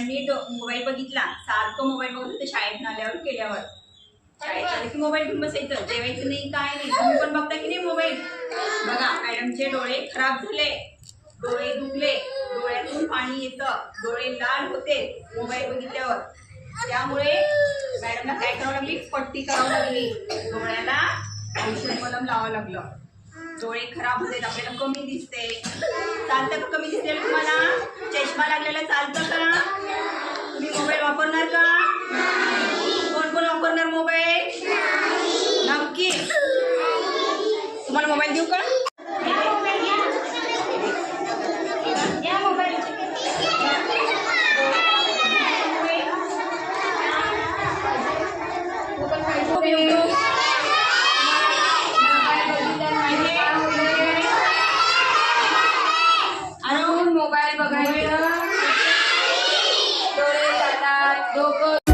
मॅडमनी मोबाईल बघितला, सारखं मोबाईल बघत होते शाळेत आल्यावर केल्यावर. शाळेत आलं की मोबाईल घेऊन बसायचं, जेवायचं नाही काय नाही. तुम्ही पण बघता की नाही मोबाईल? बघा मॅडमचे डोळे खराब झाले, डोळे दुखले, डोळ्यातून पाणी येतं, डोळे लाल होते मोबाईल बघितल्यावर. त्यामुळे मॅडमला काय करावं लागली, पट्टी करावं लागली, डोळ्याला औषध मलम लावावं लागलं. डोळे खराब होते, आपल्याला कमी दिसते. चालतं का कमी दिसते तुम्हाला? चष्मा लागलेला चालतं का? तुम्ही मोबाईल वापरणार का? कोण कोण वापरणार मोबाईल? नक्की. तुम्हाला मोबाईल देऊ का? मोबाईल बघायचं, डोळे जातात, डोकं